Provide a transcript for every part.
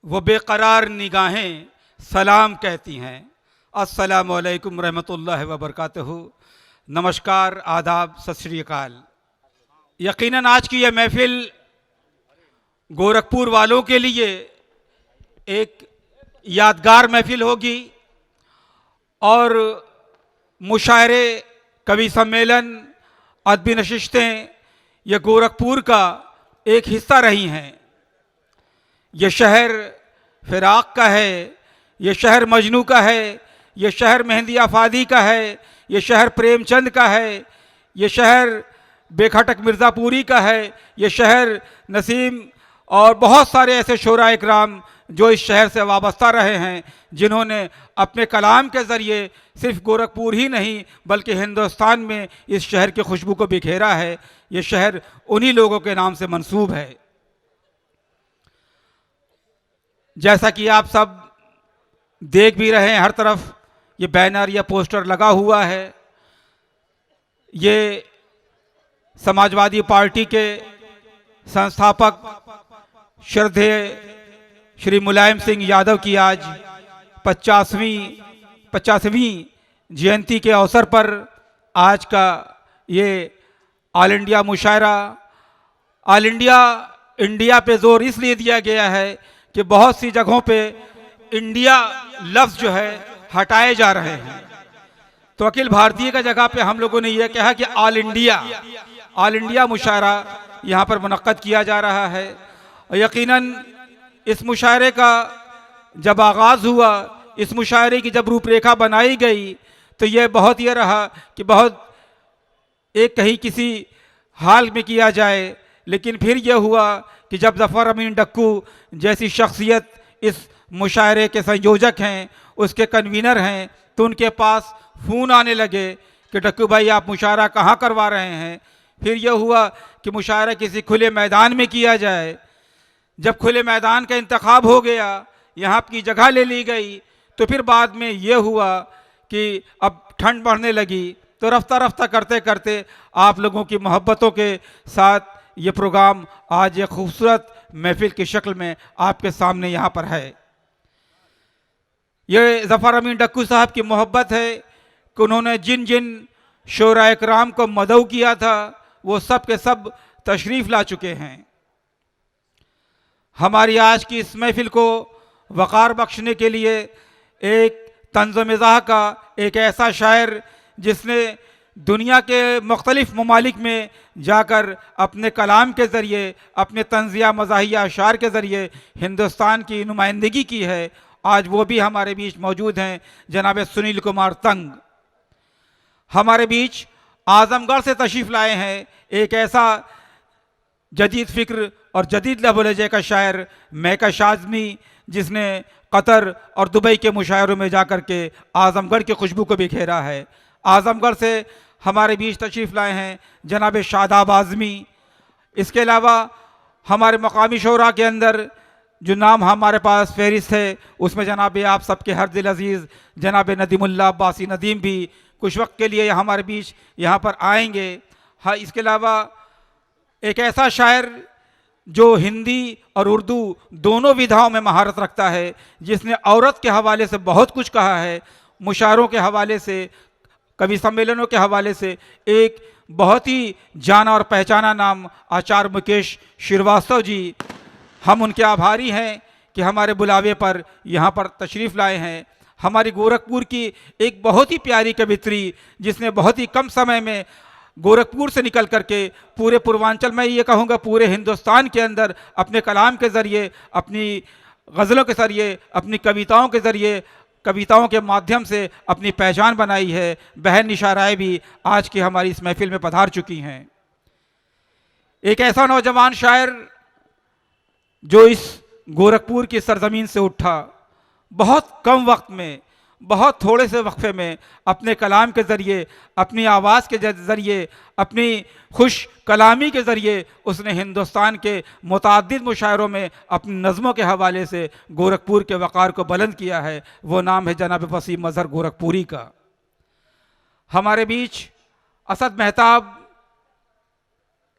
वो बेकरार निगाहें सलाम कहती हैं। अस्सलामु अलैकुम रहमतुल्लाहि व बरकातहू। नमस्कार, आदाब, सत श्री अकाल। यकीनन आज की यह महफिल गोरखपुर वालों के लिए एक यादगार महफिल होगी और मुशायरे, कवि सम्मेलन, अदबी नशिस्तें ये गोरखपुर का एक हिस्सा रही हैं। ये शहर फिराक का है, ये शहर मजनू का है, ये शहर मेहंदी आफादी का है, ये शहर प्रेमचंद का है, ये शहर बेखटक मिर्ज़ापुरी का है, ये शहर नसीम और बहुत सारे ऐसे शोरा इकराम जो इस शहर से वाबस्ता रहे हैं, जिन्होंने अपने कलाम के ज़रिए सिर्फ गोरखपुर ही नहीं बल्कि हिंदुस्तान में इस शहर की खुशबू को बिखेरा है। ये शहर उन्हीं लोगों के नाम से मंसूब है। जैसा कि आप सब देख भी रहे हैं, हर तरफ ये बैनर या पोस्टर लगा हुआ है। ये समाजवादी पार्टी के संस्थापक श्रद्धेय श्री मुलायम सिंह यादव की आज 50वीं जयंती के अवसर पर आज का ये ऑल इंडिया मुशायरा, ऑल इंडिया पे जोर इसलिए दिया गया है कि बहुत सी जगहों पे इंडिया लफ्ज़ जो है हटाए जा रहे हैं। तो अखिल भारतीय का जगह पे हम लोगों ने यह कहा कि ऑल इंडिया मुशायरा यहाँ पर मुनक्कद किया जा रहा है। और यकीनन इस मुशायरे का जब आगाज़ हुआ, इस मुशायरे की जब रूपरेखा बनाई गई, तो यह बहुत ये रहा कि बहुत एक कहीं किसी हाल में किया जाए, लेकिन फिर यह हुआ कि जब ज़फ़र अमीन डक्कू जैसी शख्सियत इस मुशायरे के संयोजक हैं, उसके कन्वीनर हैं, तो उनके पास फ़ोन आने लगे कि डक्कू भाई आप मुशायरा कहाँ करवा रहे हैं। फिर यह हुआ कि मुशायरा किसी खुले मैदान में किया जाए। जब खुले मैदान का इंतखाब हो गया, यहाँ की जगह ले ली गई, तो फिर बाद में यह हुआ कि अब ठंड बढ़ने लगी, तो रफ्ता रफ्ता करते करते आप लोगों की मोहब्बतों के साथ ये प्रोग्राम आज एक खूबसूरत महफिल की शक्ल में आपके सामने यहाँ पर है। ये ज़फ़र अमीन डक्कू साहब की मोहब्बत है कि उन्होंने जिन जिन शोरा इकराम को मदऊ किया था वो सब के सब तशरीफ़ ला चुके हैं। हमारी आज की इस महफिल को वक़ार बख्शने के लिए एक तंज़-ओ-मिज़ाह का एक ऐसा शायर जिसने दुनिया के मुख्तलिफ़ ममालिक में जाकर अपने कलाम के ज़रिए, अपने तंज़िया मज़ाहिया अशार के ज़रिए हिंदुस्तान की नुमाइंदगी की है, आज वो भी हमारे बीच मौजूद हैं। जनाब सुनील कुमार तंग हमारे बीच आज़मगढ़ से तशरीफ़ लाए हैं। एक ऐसा जदीद फ़िक्र और जदीद लहजे का शायर मैका शाज़मी, जिसने कतर और दुबई के मुशायरों में जाकर के आज़मगढ़ की खुशबू को बिखेरा है। आज़मगढ़ से हमारे बीच तशरीफ़ लाए हैं जनाब शादाब आज़मी। इसके अलावा हमारे मकामी शोरा के अंदर जो नाम हमारे पास फहरिस्त है, उसमें जनाब आप सबके हर दिल अज़ीज़ जनाब नदीमुल्लाह अब्बासी नदीम भी कुछ वक्त के लिए हमारे बीच यहाँ पर आएंगे। हाँ, इसके अलावा एक ऐसा शायर जो हिंदी और उर्दू दोनों विधाओं में महारत रखता है, जिसने औरत के हवाले से बहुत कुछ कहा है, मुशायरों के हवाले से, कवि सम्मेलनों के हवाले से। एक बहुत ही जाना और पहचाना नाम आचार्य मुकेश श्रीवास्तव जी, हम उनके आभारी हैं कि हमारे बुलावे पर यहाँ पर तशरीफ़ लाए हैं। हमारी गोरखपुर की एक बहुत ही प्यारी कवित्री, जिसने बहुत ही कम समय में गोरखपुर से निकल करके पूरे पूर्वांचल में, ये कहूँगा पूरे हिंदुस्तान के अंदर अपने कलाम के ज़रिए, अपनी गज़लों के ज़रिए, अपनी कविताओं के ज़रिए, कविताओं के माध्यम से अपनी पहचान बनाई है। बहन निशा राय भी आज की हमारी इस महफिल में पधार चुकी हैं। एक ऐसा नौजवान शायर जो इस गोरखपुर की सरजमीन से उठा, बहुत कम वक्त में, बहुत थोड़े से वक्फे में अपने कलाम के ज़रिए, अपनी आवाज़ के ज़रिए, अपनी खुश कलामी के ज़रिए उसने हिंदुस्तान के मुतअद्दिद मुशायरों में अपनी नज़मों के हवाले से गोरखपुर के वक़ार को बुलंद किया है। वो नाम है जनाब वसीम अज़हर गोरखपुरी का। हमारे बीच असद मेहताब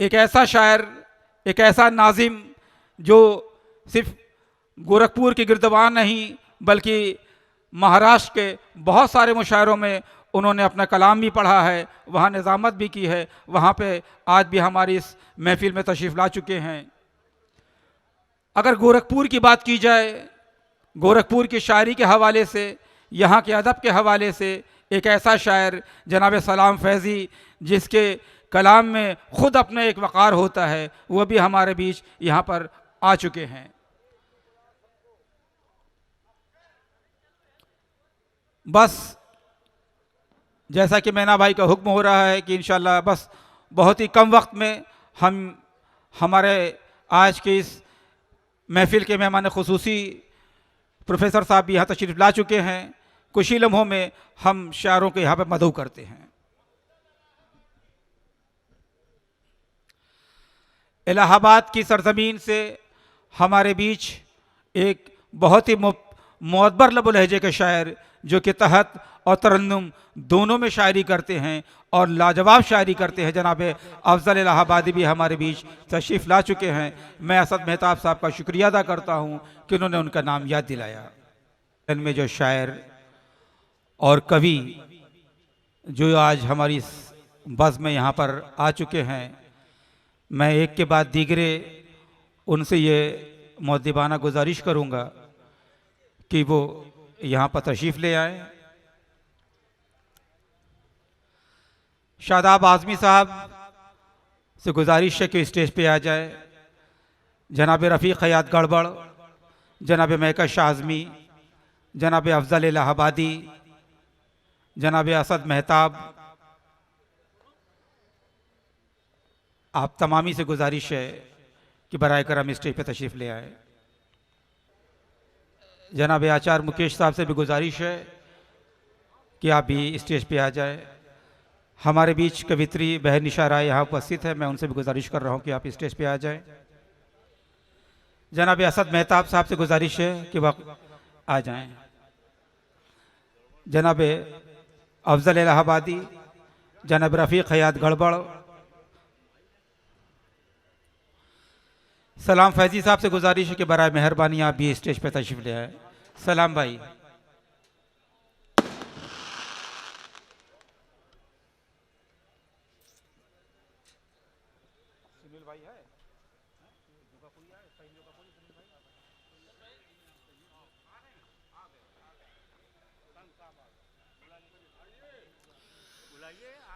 एक ऐसा शायर, एक ऐसा नाजिम जो सिर्फ गोरखपुर के गिरदवान नहीं बल्कि महाराष्ट्र के बहुत सारे मुशायरों में उन्होंने अपना कलाम भी पढ़ा है, वहाँ निज़ामत भी की है, वहाँ पे आज भी हमारी इस महफिल में तशरीफ़ ला चुके हैं। अगर गोरखपुर की बात की जाए, गोरखपुर की शायरी के हवाले से, यहाँ के अदब के हवाले से, एक ऐसा शायर जनाब सलाम फैज़ी जिसके कलाम में ख़ुद अपना एक वक़ार होता है, वह भी हमारे बीच यहाँ पर आ चुके हैं। बस जैसा कि मैना भाई का हुक्म हो रहा है कि इंशाल्लाह बस बहुत ही कम वक्त में हम हमारे आज के इस महफिल के मेहमान खुसूसी प्रोफेसर साहब भी यहाँ तशरीफ़ ला चुके हैं। कुछ ही लम्हों में हम शायरों के यहाँ पर मदऊ करते हैं। इलाहाबाद की सरजमीन से हमारे बीच एक बहुत ही मुअद्बर लबो लहजे के शायर जो कि तहत और तरन्नुम दोनों में शायरी करते हैं और लाजवाब शायरी करते हैं, जनाब अफजल इलाहाबादी भी हमारे बीच तशरीफ़ ला चुके हैं। मैं असद मेहताब साहब का शुक्रिया अदा करता हूँ कि उन्होंने उनका नाम याद दिलाया। इनमें जो शायर और कवि जो आज हमारी इस बज़्म में यहाँ पर आ चुके हैं, मैं एक के बाद दीगरे उनसे ये मुअद्दिबाना गुजारिश करूँगा कि वो यहाँ पर तशरीफ़ ले आए। शादाब आज़मी साहब से गुजारिश है कि स्टेज पे आ जाए। जनाब रफ़ीक हयात गड़बड़, जनाब महकश आज़मी, जनाब अफजल इलाहाबादी, जनाब असद मेहताब, आप तमामी से गुजारिश है कि बराए करम स्टेज पे तशरीफ़ ले आए। जनाब आचार्य मुकेश साहब से भी गुजारिश है कि आप भी स्टेज पे आ जाए। हमारे बीच कवित्री बहन निशा राय यहाँ उपस्थित है, मैं उनसे भी गुजारिश कर रहा हूँ कि आप स्टेज पे आ जाएं। जनाब असद मेहताब साहब से गुजारिश है कि वह आ जाएं। जनाब अफजल इलाहाबादी, जनाब रफ़ीक हयात गड़बड़, सलाम फैज़ी साहब से गुजारिश है कि बराए मेहरबानी आप भी स्टेज पे तशरीफ़ ले आए। सलाम भाई।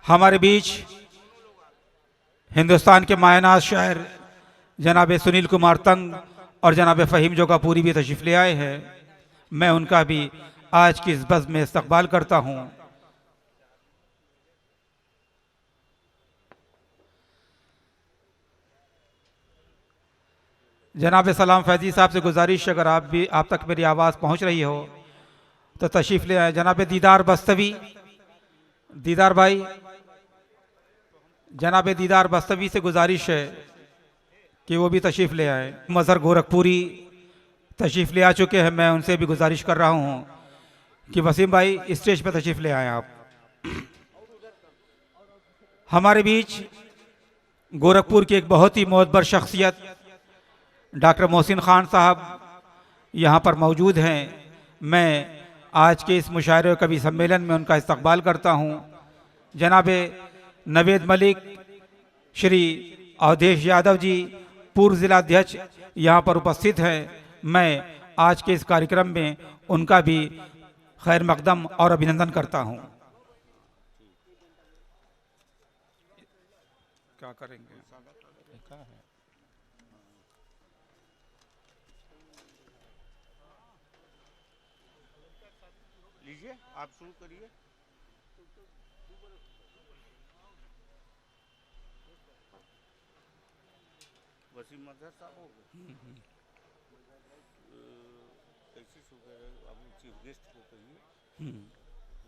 हमारे बीच हिंदुस्तान के मायनाज शायर जनाब सुनील कुमार तंग और जनाब फ़हीम जोगापुरी भी तशरीफ़ ले आए हैं। मैं उनका भी आज की इस बज़्म में इस्तक़बाल करता हूँ। जनाब सलाम फैज़ी साहब से गुजारिश, अगर आप तक मेरी आवाज़ पहुँच रही हो तो तशरीफ़ ले आए। जनाब दीदार बस्तवी, दीदार भाई, जनाब दीदार बस्तवी से गुजारिश है कि वो भी तशरीफ़ ले आए। मज़हर गोरखपुरी तशरीफ़ ले आ चुके हैं, मैं उनसे भी गुजारिश कर रहा हूँ कि वसीम भाई स्टेज पर तशरीफ़ ले आए आप। हमारे बीच गोरखपुर की एक बहुत ही मोअद्बर शख्सियत डॉक्टर मोहसिन ख़ान साहब यहाँ पर मौजूद हैं। मैं आज के इस मुशायरे कवि सम्मेलन में उनका इस्तक़बाल करता हूँ। जनाब नवेद मलिक, श्री अवधेश यादव जी, पूर्व ज़िला अध्यक्ष यहाँ पर उपस्थित हैं। मैं आज के इस कार्यक्रम में उनका भी खैर मकदम और अभिनंदन करता हूँ। क्या करेंगे? लीजिए, आप शुरू करिए। वसीम मजहर साहब हो गए। कैसे शुरू करें? अब चीफ गेस्ट को कहिए,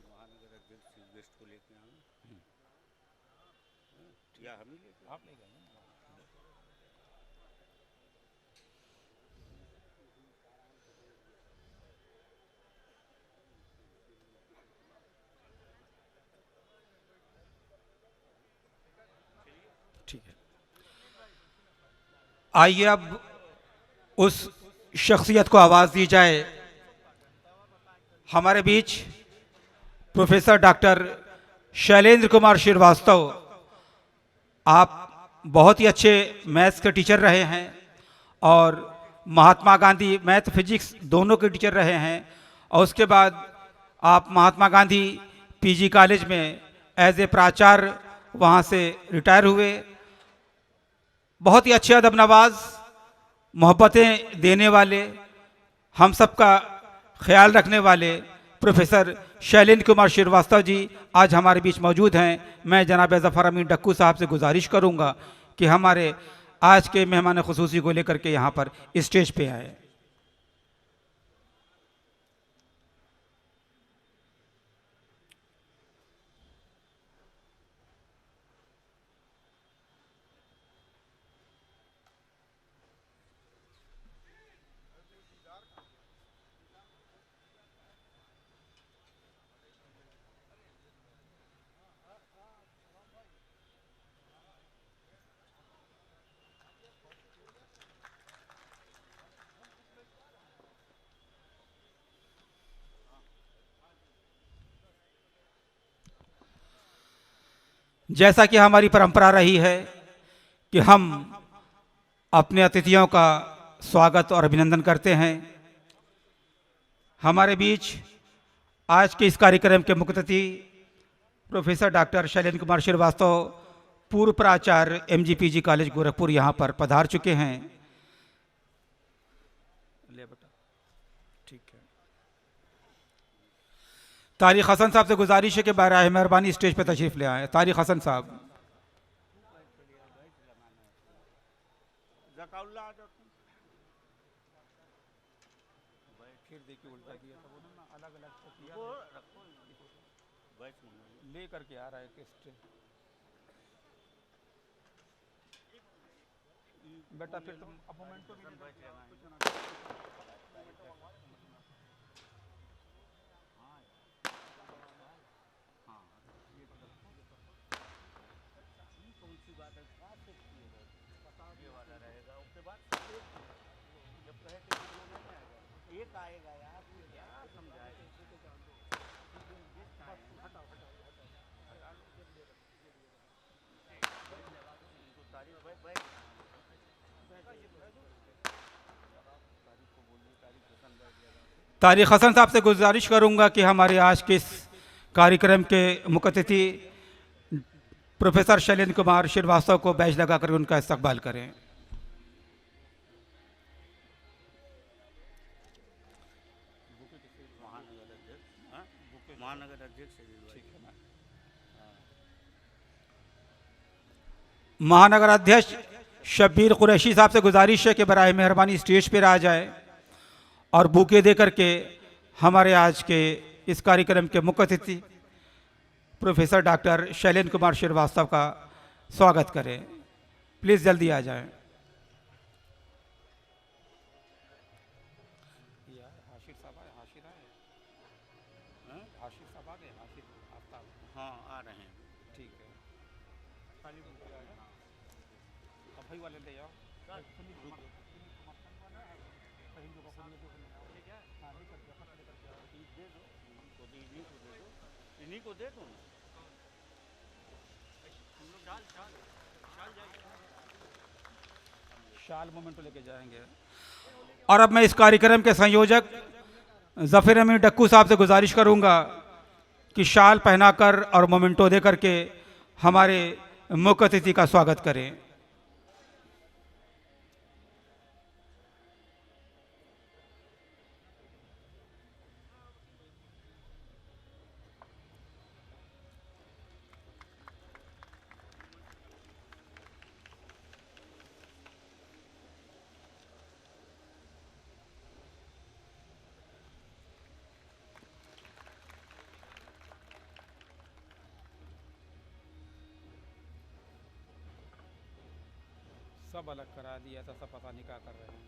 महानगर अध्यक्ष चीफ गेस्ट को लेके आए या हम ही लेके? आप ले गए। ठीक है, आइए अब उस शख्सियत को आवाज़ दी जाए। हमारे बीच प्रोफेसर डॉक्टर शैलेंद्र कुमार श्रीवास्तव, आप बहुत ही अच्छे मैथ्स के टीचर रहे हैं और महात्मा गांधी मैथ फिजिक्स दोनों के टीचर रहे हैं, और उसके बाद आप महात्मा गांधी पीजी कॉलेज में एज ए प्राचार्य वहाँ से रिटायर हुए। बहुत ही अच्छे अदब नवाज, मोहब्बतें देने वाले, हम सबका ख्याल रखने वाले प्रोफेसर शैलेंद्र कुमार श्रीवास्तव जी आज हमारे बीच मौजूद हैं। मैं जनाब ज़फ़र अमीन डक्कू साहब से गुजारिश करूंगा कि हमारे आज के मेहमान खुसूसी को लेकर के यहाँ पर स्टेज पे आए। जैसा कि हमारी परंपरा रही है कि हम अपने अतिथियों का स्वागत और अभिनंदन करते हैं। हमारे बीच आज के इस कार्यक्रम के मुख्य अतिथि प्रोफेसर डॉक्टर शैलेंद्र कुमार श्रीवास्तव, पूर्व प्राचार्य एमजीपीजी कॉलेज गोरखपुर, यहाँ पर पधार चुके हैं। ठीक है। तारिक हसन साहब से गुजारिश है कि बराए मेहरबानी स्टेज पर तशरीफ ले आए। तारिक हसन साहब। फिर देखिए उल्टा दिया था वो ना, अलग अलग ले करके आ रहा है किस्ट बेटा, फिर तुम अपॉइंटमेंट तो एक आएगा यार, समझाए तारिक हसन साहब से गुजारिश करूंगा कि हमारे आज के इस कार्यक्रम के मुख्य अतिथि प्रोफेसर शैलेंद्र कुमार श्रीवास्तव को बैज लगाकर उनका इस्तकबाल करें। महानगर अध्यक्ष महानगर अध्यक्ष शब्बीर कुरैशी साहब से गुजारिश है कि बराए मेहरबानी स्टेज पर आ जाए और बुके दे करके हमारे आज के इस कार्यक्रम के मुख्य अतिथि प्रोफेसर डॉक्टर शैलेंद्र कुमार श्रीवास्तव का स्वागत करें। प्लीज़ जल्दी आ जाएं। हाँ आ रहे हैं, ठीक है। भाई वाले ले जाओ। इन्हीं को दे दो। शाल मोमेंटो लेके जाएंगे। और अब मैं इस कार्यक्रम के संयोजक ज़फ़र अमीन डक्कू साहब से गुजारिश करूंगा कि शाल पहनाकर और मोमेंटो दे करके हमारे मुख्य अतिथि का स्वागत करें। सब अलग करा दिया था, सब पता नहीं क्या कर रहे हैं।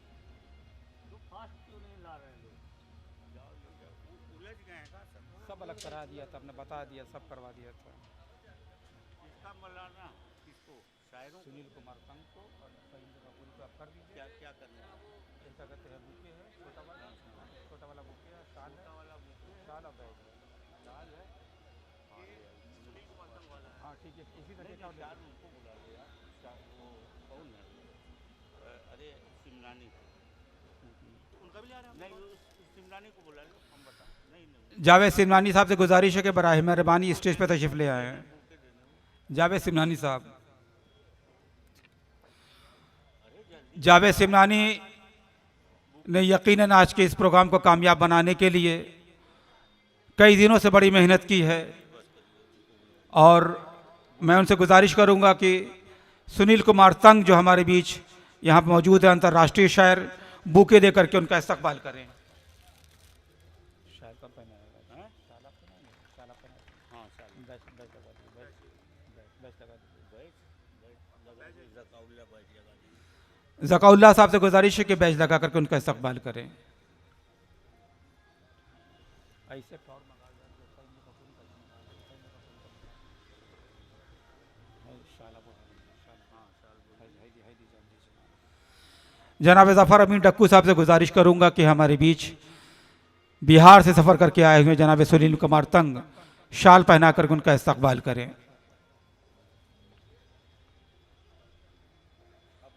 तो फास्ट क्यों नहीं ला रहे लोग? उलझ गए हैं, सब अलग करा दिया था, हमने बता दिया, सब करवा दिया था। किसका मलाना किसको? शायरों को सुनील कुमार संघ को और फहीम जगापुरी को आप कर दीजिए। क्या क्या करना है? ये क्या कहते हैं, बुके है छोटा वाला बुके है, शाल है, छोटा वाला बुके है, शाल और बैग है। शाल है। हाँ ये सुनील कुमार संग वाला है। हाँ ठीक है, उसी नहीं तरीके का नहीं, चार उनको बुला लो यार। चार वो कौन है? अरे सिमरानी को। उनका भी जा रहा है? नहीं, उस सिमरानी को बुला लो, हम बता। नहीं नहीं, जावेद सिमनानी साहब से गुजारिश है कि बराह मेहरबानी स्टेज पर तशरीफ ले आए हैं। बुके देने वो। जावेद सिमनानी साहब, अरे जल्दी। जावेद सिमनानी ने यकीनन आज के इस प्रोग्राम को कामयाब बनाने के लिए कई दिनों से बड़ी मेहनत की है, और मैं उनसे गुजारिश करूंगा कि सुनील कुमार तंग जो हमारे बीच यहाँ पर मौजूद है, अंतर्राष्ट्रीय शायर, बुके दे करके उनका इस्तकबाल करें। शायर कब पहना है? हैं? शाला पहना है, शाला पहना है। हाँ शाल। बैच लगा दीजिए, बैच लगा दीजिए। बैठ बैठ लगा, जकाउल्ला बैठ लगा दीजिए। ज़काउल्लाह साहब से गुजारिश है कि बैच लगा करके उनका इस्तकबाल करें। ऐसे और मंगा लिया तो सही में कपूरी का मंगा लिया, सही में कपूरी का मंगा लिया। शाला को शाला, हाँ शाल बोल। है दी जान दीजिए। जनाब ज़फ़र अमीन टक्कू साहब से गुजारिश करूंगा कि हमारे बीच बिहार से सफ़र करके आए हुए जनाब सुनील कुमार तंग शाल पहना कर उनका इस्तकबाल करें। अब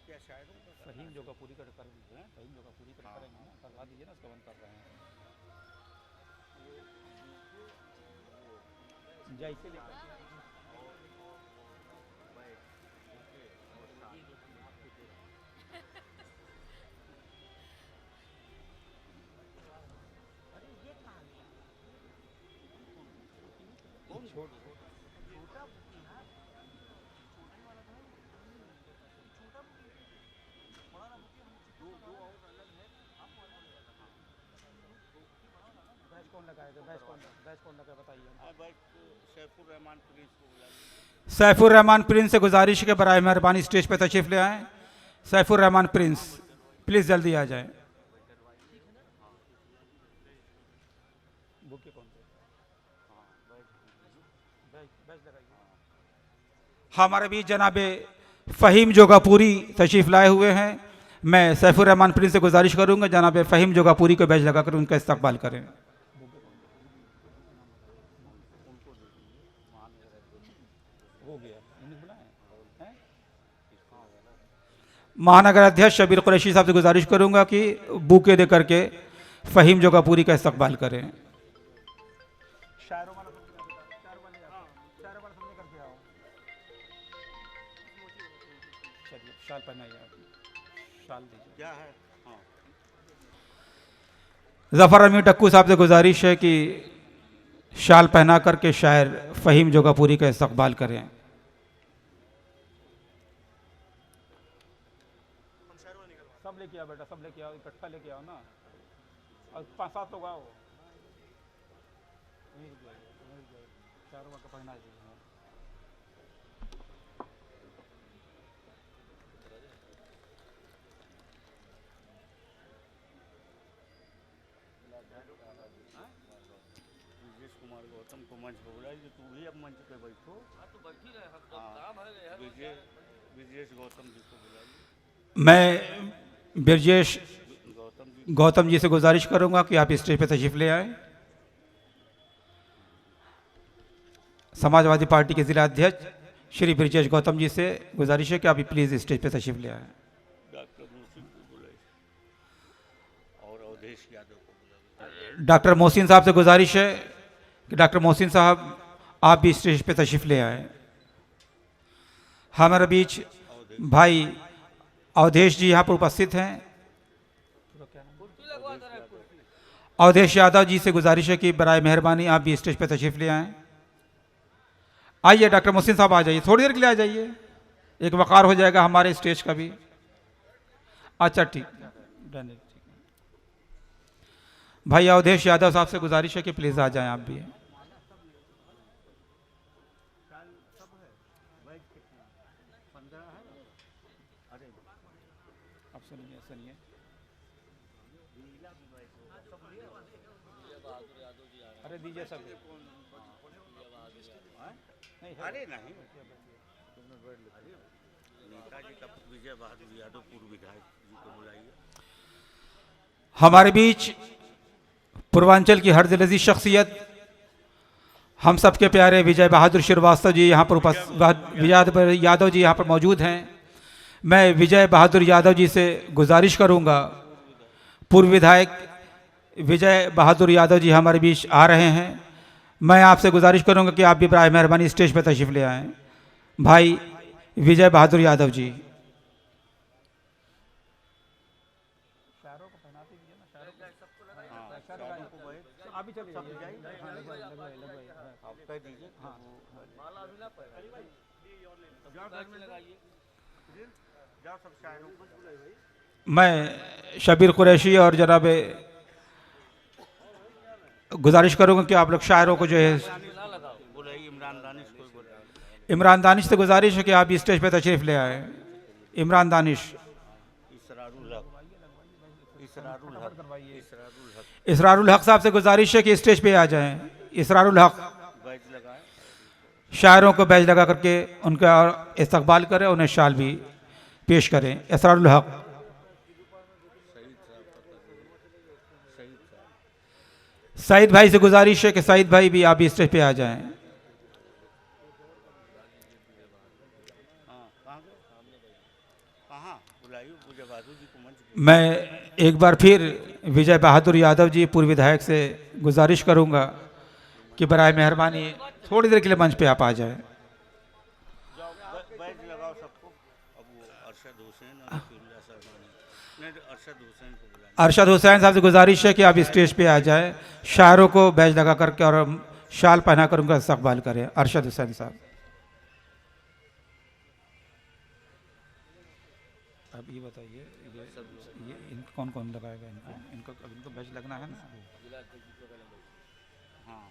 क्या शायरों का फहीम जो का पूरी कर हैं, फहीम जो का पूरी करेंगे ना, करवा दीजिए ना, उसका बंद कर रहे हैं। जैसे बैच कौन लगा बताइए। हाँ बैठ सैफुर रहमान प्रिंस को बुला लो। सैफुर रहमान प्रिंस से गुजारिश के बराए मेहरबानी स्टेज पर तशरीफ ले आएँ। सैफुर रहमान प्रिंस प्लीज़ जल्दी आ जाएं। हमारे बीच जनाब फ़हीम जोगापुरी तशरीफ़ लाए हुए हैं। मैं सैफुर रहमान प्रिंस से गुजारिश करूंगा जनाब फ़हीम जोगापुरी को बैच लगाकर उनका इस्तकबाल करें। महानगर अध्यक्ष शबीर कुरैशी साहब से गुजारिश करूंगा कि बुके दे करके फ़हीम जोगापुरी का इस्तकबाल करें। शाल पहनाइए, शाल दीजिए। क्या है? हाँ ज़फ़र अमीन टक्कू साहब से गुजारिश है कि शाल पहना करके शायर फ़हीम जोगापुरी का इस्तकबाल करें। सब लेके आओ बेटा, सब लेके आओ, इकट्ठा लेके आओ ना, और 5-7 लोग आओ। चारों का पहना दीजिए। ब्रिजेश कुमार गौतम को मंच पर बुलाइए, जो तू भी अब मंच पे बैठो। हाँ तो बैठी रहे, हम तो काम है। ब्रिजेश गौतम जी को बुलाइए। मैं ब्रजेश गौतम गौतम जी से गुजारिश करूंगा कि आप स्टेज पे तशरीफ ले आए। समाजवादी पार्टी के जिला अध्यक्ष श्री ब्रजेश गौतम जी से गुजारिश है कि आप प्लीज़ स्टेज पे तशरीफ ले आए। डॉक्टर मोहसिन को बुलाइए और अवधेश यादव को बुलाइए। डॉक्टर मोहसिन साहब से गुजारिश है कि डॉक्टर मोहसिन साहब आप भी स्टेज पे तशरीफ ले आए। हमारे बीच भाई अवधेश जी यहाँ पर उपस्थित हैं। अवधेश यादव जी से गुजारिश है कि बराए मेहरबानी आप भी स्टेज पे तशरीफ ले आएँ। आइए डॉक्टर मोहसिन साहब आ जाइए, थोड़ी देर के लिए आ जाइए, एक वक़ार हो जाएगा हमारे स्टेज का भी। अच्छा ठीक, भाई अवधेश यादव साहब से गुजारिश है कि प्लीज़ आ जाएं आप भी। अब सुनिए सुनिए, अरे दीजिए सब नहीं अरे नहीं, नेताजी का विजय बहादुर यादव पूर्व विधायक जी को बुलाइए। हमारे बीच पूर्वांचल की हर दिलअजीज शख्सियत हम सबके प्यारे विजय बहादुर श्रीवास्तव जी यहाँ पर विजय यादव जी यहाँ पर मौजूद हैं। मैं विजय बहादुर यादव जी से गुजारिश करूँगा, पूर्व विधायक विजय बहादुर यादव जी हमारे बीच आ रहे हैं। मैं आपसे गुजारिश करूँगा कि आप भी बराए मेहरबानी स्टेज पर तशरीफ़ ले आएँ। भाई विजय बहादुर यादव जी। मैं शबीर कुरैशी और जनाब गुजारिश करूँगा कि आप लोग शायरों को जो है इमरान दानिश से गुजारिश है कि आप स्टेज पे तशरीफ़ ले आए। इमरान दानिश। इसरारुल हक साहब से गुजारिश है कि स्टेज पे आ जाएं। इसरारुल हक शायरों को बैज लगा करके उनका इस्तकबाल करें, उन्हें शाल भी पेश करें। इसरारुल हक। सईद भाई से गुजारिश है कि सईद भाई भी आप स्टेज पे आ जाएं। मैं एक बार फिर विजय बहादुर यादव जी पूर्व विधायक से गुजारिश करूंगा कि बराए मेहरबानी थोड़ी देर के लिए मंच पे आप आ जाएं। अरशद हुसैन साहब से गुजारिश है कि आप स्टेज पे आ जाएं, शायरों को बैज लगा करके और शाल पहना कर उनका इस्तकबाल करें। अरशद हुसैन साहब। अब ये बताइए, ये इनको कौन कौन लगाएगा? इनको बैज लगना है ना? हाँ,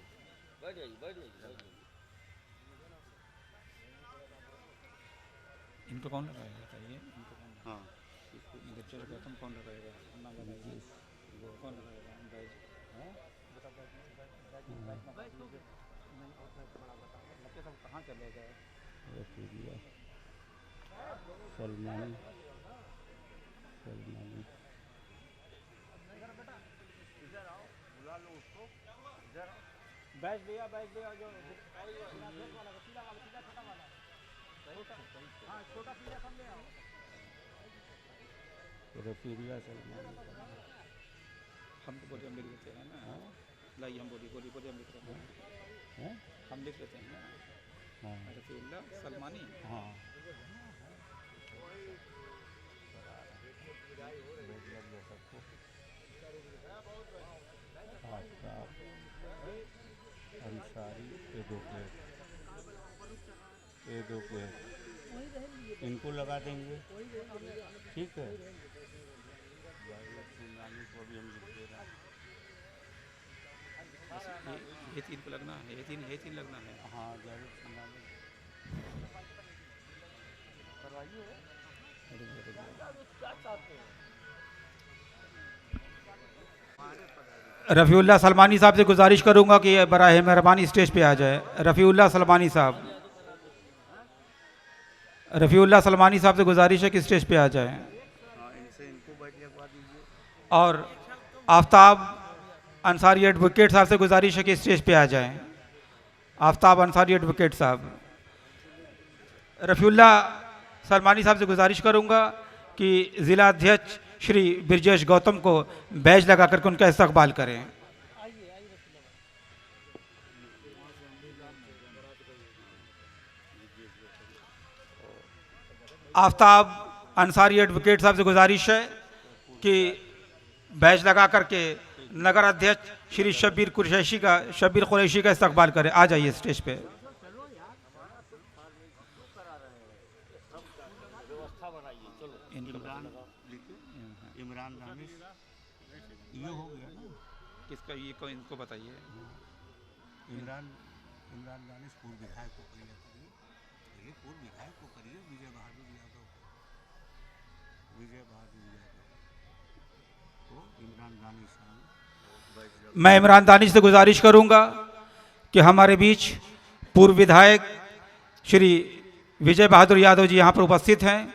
इनको कौन लगाएगा बताइए? हाँ, गौतम कौन लगाएगा? नाम बताइए। कौन लगाएगा बैज? कहाँ चलेगा? सलमानी बैज भैया जो छोटा पीला कम ले आओ। रफीउल्लाह सलमानी। हम तो बोलिए हम लिख लेते हैं ना। लाइए हम बोलिए हम लिख लेते हैं। हम लिख लेते हैं ना। रफीउल्लाह सलमानी। हाँ, अंसारी ये दो प्लेट इनको लगा देंगे, ठीक है। को भी हम लिख दे रहे हैं। ये तीन को लगना है, ये तीन लगना है। हाँ, जावेद सिंघानी करवाइए। रफ़ीउल्लाह सलमानी साहब से गुजारिश करूंगा कि बराए मेहरबानी स्टेज पे आ जाए। रफ़ीउल्लाह सलमानी साहब। रफ़ीउल्लाह सलमानी साहब से गुजारिश है कि स्टेज पे आ जाए। और आफ्ताब अंसारी एडवोकेट साहब से गुजारिश है कि स्टेज पे आ जाएं। आफ्ताब अंसारी एडवोकेट साहब। रफ़ीउल्लाह सलमानी साहब से गुजारिश करूंगा कि ज़िला अध्यक्ष श्री ब्रजेश गौतम को बैज लगा करके उनका इस्तकबाल करें। आफ्ताब अंसारी एडवोकेट साहब से गुजारिश है कि बैज लगा करके नगर अध्यक्ष श्री शबीर कुरैशी का इस्तकबाल करें। आ जाइए स्टेज पे। इमरान दानिश ये हो गया ना। किसका? ये को इनको बताइए। इमरान दानिश पूर्व विधायक को करिए, पूर्व विधायक को करिए। विजय बहादुर यादव तो इमरान दानिश। मैं इमरान दानिश से गुजारिश करूंगा कि हमारे बीच पूर्व विधायक श्री विजय बहादुर यादव जी यहाँ पर उपस्थित हैं,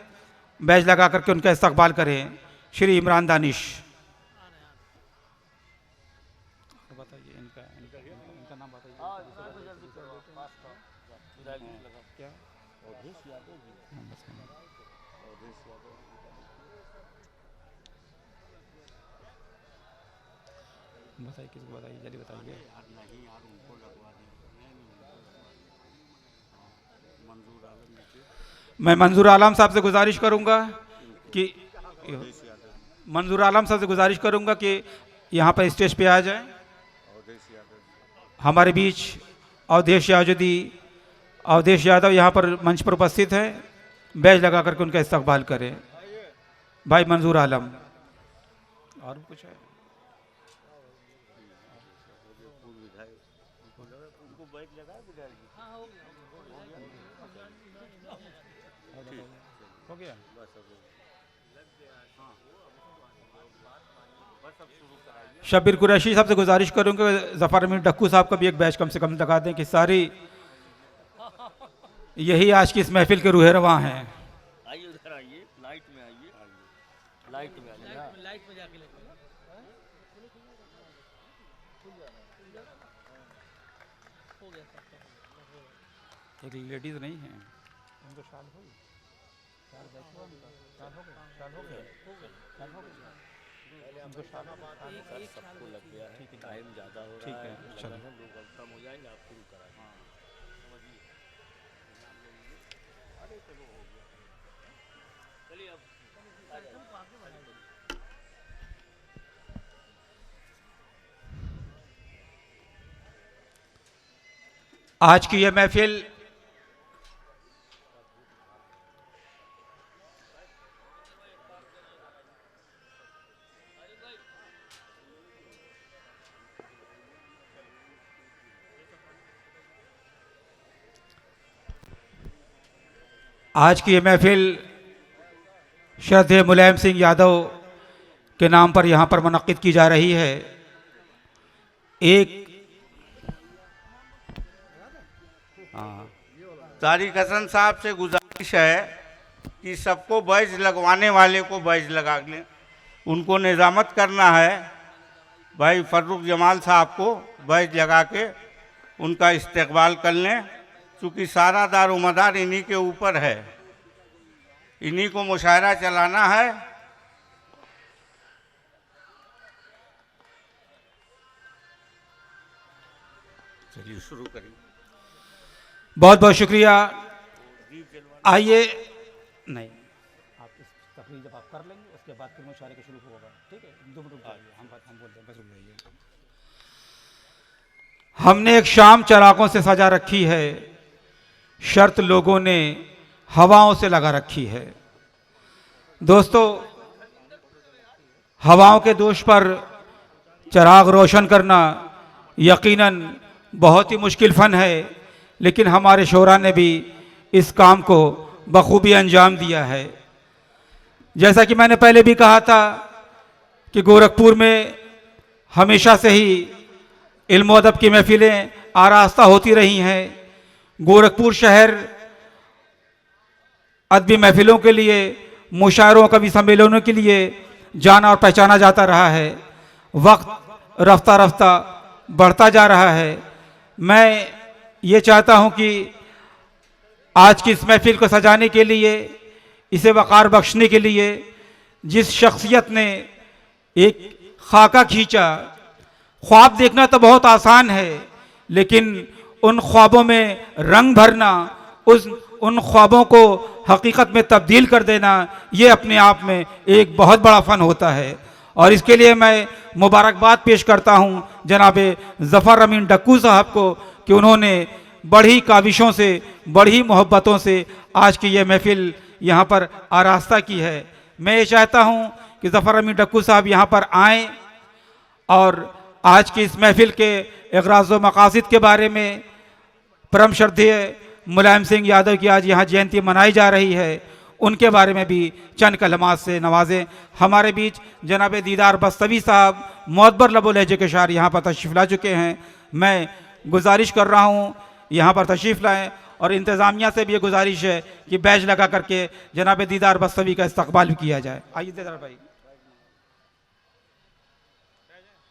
बैज लगा करके उनका इस्तकबाल करें। श्री इमरान दानिश, बताइए इनका नाम बताइए। क्या बताइए, किसको बताइए, जल्दी बताइए। नहीं यार, उनको लगवा दें। मंजूर आलम जी। मैं मंजूर आलम साहब से गुजारिश करूंगा कि मंजूर आलम साहब से गुजारिश करूंगा कि यहाँ पर स्टेज पे आ जाएं। हमारे बीच अवधेश यादव यहाँ पर मंच पर उपस्थित हैं, बैज लगा करके उनका इस्तकबाल करें। भाई मंजूर आलम, और कुछ है? हो गया। शब्बीर कुरैशी साहब से गुजारिश करूंगा जफर अमीन डक्कू साहब का भी एक बैच कम से कम लगा दें कि सारी यही आज की इस महफिल के रूह रवां हैं। आइए उधर आइए, लाइट में आइए, लाइट में आइए, लाइट में जाके एक लेडीज नहीं है, उनको शाल हो गई, शाल बैठो, शाल हो गया, शाल हो गया, शाल हो गया, उनको शाल सबको लग गया है, टाइम ज़्यादा हो रहा है, चलो लोग कम हो जाएंगे, आप शुरू कराएं। अरे चलो हो गया, चलिए अब आज की यह महफिल श्रद्धेय मुलायम सिंह यादव के नाम पर यहाँ पर मुनक्किद की जा रही है। एक तारिक हसन साहब से गुजारिश है कि सबको बैज लगवाने वाले को बैज लगा लें, उनको निजामत करना है। भाई फर्रुख जमाल साहब को बैज लगा के उनका इस्तकबाल कर लें, चूँकि सारा दारोमदार इन्हीं के ऊपर है, इन्हीं को मुशायरा चलाना है। चलिए शुरू करिए। बहुत बहुत शुक्रिया। आइए, नहीं आप इस तकरीर जब आप कर लेंगे उसके बाद फिर मुशायरे के शुरू होगा, ठीक है? 2 मिनट रुक जाइए, हम बोलते हैं, बस रुक जाइए। हमने एक शाम चरागों से सजा रखी है, शर्त लोगों ने हवाओं से लगा रखी है। दोस्तों, हवाओं के दोष पर चराग रोशन करना यकीनन बहुत ही मुश्किल फ़न है, लेकिन हमारे शोरा ने भी इस काम को बखूबी अंजाम दिया है। जैसा कि मैंने पहले भी कहा था कि गोरखपुर में हमेशा से ही इल्म व अदब की महफिलें आरास्ता होती रही हैं। गोरखपुर शहर अदबी महफिलों के लिए, मुशायरों, कवि सम्मेलनों के लिए जाना और पहचाना जाता रहा है। वक्त रफ्ता रफ्ता बढ़ता जा रहा है। मैं ये चाहता हूँ कि आज की इस महफिल को सजाने के लिए, इसे वक़ार बख्शने के लिए जिस शख्सियत ने एक खाका खींचा, ख्वाब देखना तो बहुत आसान है, लेकिन उन ख्वाबों में रंग भरना, उन ख्वाबों को हकीकत में तब्दील कर देना, ये अपने आप में एक बहुत बड़ा फ़न होता है। और इसके लिए मैं मुबारकबाद पेश करता हूँ जनाब ज़फ़र अमीन डक्कू साहब को कि उन्होंने बड़ी काविशों से, बड़ी मोहब्बतों से आज की ये महफिल यहाँ पर आरास्ता की है। मैं ये चाहता हूँ कि ज़फ़र अमीन डक्कू साहब यहाँ पर आएँ और आज की इस महफिल के इग़राज़ व मक़ासिद के बारे में, परम श्रद्धेय मुलायम सिंह यादव की आज यहाँ जयंती मनाई जा रही है, उनके बारे में भी चंद कलमात से नवाजें। हमारे बीच जनाब दीदार बस्तवी साहब मोअत्बर लबो लहजे के शायर यहाँ पर तशरीफ़ ला चुके हैं। मैं गुजारिश कर रहा हूँ यहाँ पर तशरीफ़ लाएँ और इंतज़ामिया से भी ये गुजारिश है कि बैच लगा करके जनाब दीदार बस्तवी का इस्तकबाल भी किया जाए। आइए दीदार भाई।